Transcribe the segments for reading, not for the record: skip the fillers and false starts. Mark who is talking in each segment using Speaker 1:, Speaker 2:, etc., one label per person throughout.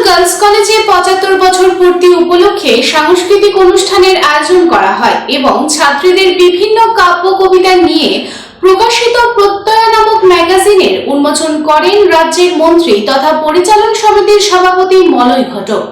Speaker 1: Girls কলেজে ৭৫ বছর পূর্তি উপলক্ষে সাংস্কৃতিক অনুষ্ঠানের আয়োজন করা হয় এবং ছাত্রীদের বিভিন্ন কাব্য কবিতা নিয়ে প্রকাশিত প্রত্যয়া নামক ম্যাগাজিনের উন্মোচন করেন রাজ্যের মন্ত্রী তথা পরিচালন সমিতির সভাপতি মলয় ঘটক।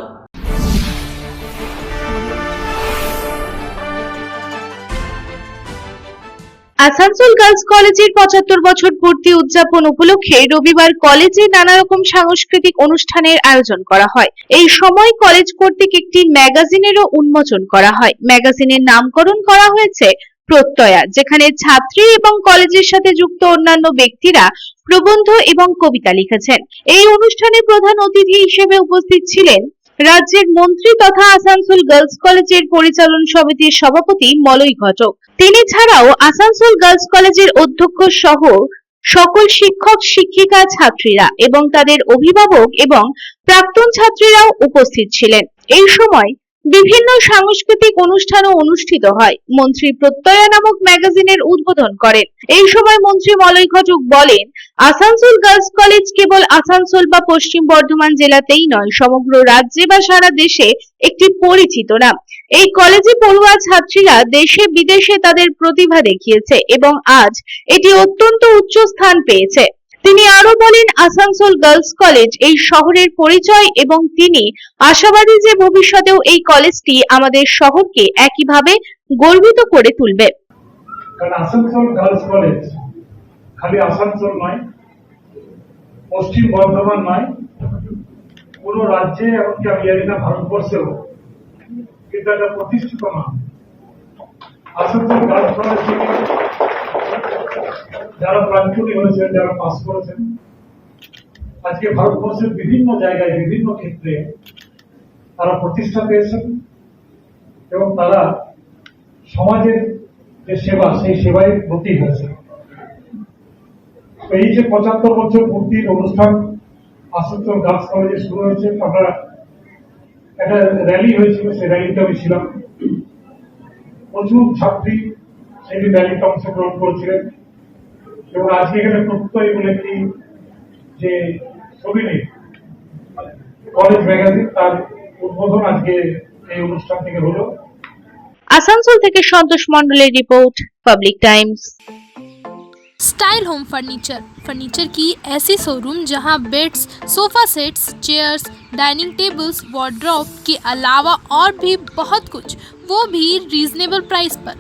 Speaker 2: আসানসোল গার্লস কলেজের ৭৫ বছর পূর্তি উদযাপন উপলক্ষে রবিবার কলেজে নানা রকম সাংস্কৃতিক অনুষ্ঠানের আয়োজন করা হয়। এই সময় কলেজ কর্তৃক একটি ম্যাগাজিনেরও উন্মোচন করা হয়। ম্যাগাজিনের নামকরণ করা হয়েছে প্রত্যয়া, যেখানে ছাত্রী এবং কলেজের সাথে যুক্ত অন্যান্য ব্যক্তিরা প্রবন্ধ এবং কবিতা লিখেছেন। এই অনুষ্ঠানে প্রধান অতিথি হিসেবে উপস্থিত ছিলেন রাজ্যের মন্ত্রী তথা আসানসোল গার্লস কলেজের পরিচালন সমিতির সভাপতি মলয় ঘটক। তিনি ছাড়াও আসানসোল গার্লস কলেজের অধ্যক্ষ সহ সকল শিক্ষক শিক্ষিকা, ছাত্রীরা এবং তাদের অভিভাবক এবং প্রাক্তন ছাত্রীরাও উপস্থিত ছিলেন। এই সময় বিভিন্ন সাংস্কৃতিক অনুষ্ঠানও অনুষ্ঠিত হয়। মন্ত্রী প্রত্যয়া নামক ম্যাগাজিনের উদ্বোধন করেন। এই সময় মন্ত্রী মলয় ঘটক বলেন, আসানসোল গার্লস কলেজ কেবল আসানসোল বা পশ্চিম বর্ধমান জেলাতেই নয়, সমগ্র রাজ্যে বা সারা দেশে একটি পরিচিত নাম। এই কলেজে পড়ুয়া ছাত্রীরা দেশে বিদেশে তাদের প্রতিভা দেখিয়েছে এবং আজ এটি অত্যন্ত উচ্চ স্থান পেয়েছে। তিনি আরো বলেন, আসানসোল গার্লস কলেজ এই শহরের পরিচয় এবং তিনি আশাবাদী যে ভবিষ্যতেও এই কলেজটি আমাদের শহরকে একইভাবে গর্বিত করে তুলবে।
Speaker 3: কারণ আসানসোল গার্লস কলেজ খালি আসানসোল নয়, পশ্চিম বর্ধমান নয়, পুরো রাজ্যে এমনকি আমি জানি না ভারতবর্ষেও কিন্তু একটা প্রতিষ্ঠিত নাম। আসানসোল গার্লস কলেজ থেকে যারা প্রাক্তনী হয়েছেন, যারা পাস করেছেন, আজকে ভারতবর্ষের বিভিন্ন জায়গায় বিভিন্ন ক্ষেত্রে তারা প্রতিষ্ঠা পেয়েছেন এবং তারা সমাজের যে সেবা, সেই সেবায় ব্রতী হয়েছে। এই যে ৭৫ বছর পূর্তির অনুষ্ঠান আসানসোল গার্লস কলেজে শুরু হয়েছে, আমরা একটা র্যালি হয়েছিল, সেই র্যালিতে আমি ছিলাম। প্রচুর ছাত্রী সেই র্যালিতে অংশগ্রহণ করেছিলেন এবং আজকে এখানে প্রত্যয় বলে কি যে ছবি নেই কলেজ ম্যাগাজিন, তার উদ্বোধন আজকে এই অনুষ্ঠান থেকে হলো।
Speaker 2: আসানসোল থেকে সন্তোষ মণ্ডলের report, public Times.
Speaker 4: Style home furniture की ऐसी शोरूम जहां beds, sofa sets, chairs, dining tables, wardrobe के अलावा और भी बहुत कुछ, वो भी रीजनेबल प्राइस पर।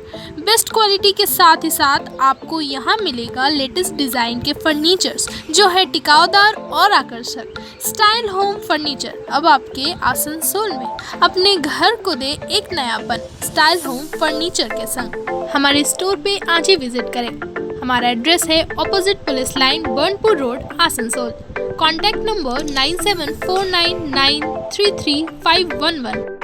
Speaker 4: बेस्ट क्वालिटी के साथ ही साथ आपको यहाँ मिलेगा लेटेस्ट डिज़ाइन के फर्नीचर्स जो है टिकाऊदार और आकर्षक। स्टाइल होम फर्नीचर अब आपके आसनसोल में। अपने घर को दे एक नयापन स्टाइल होम फर्नीचर के संग। हमारे स्टोर पे आज ही विजिट करें। हमारा एड्रेस है opposite police line, Burnpur road, Asansol. Contact number 9749933511।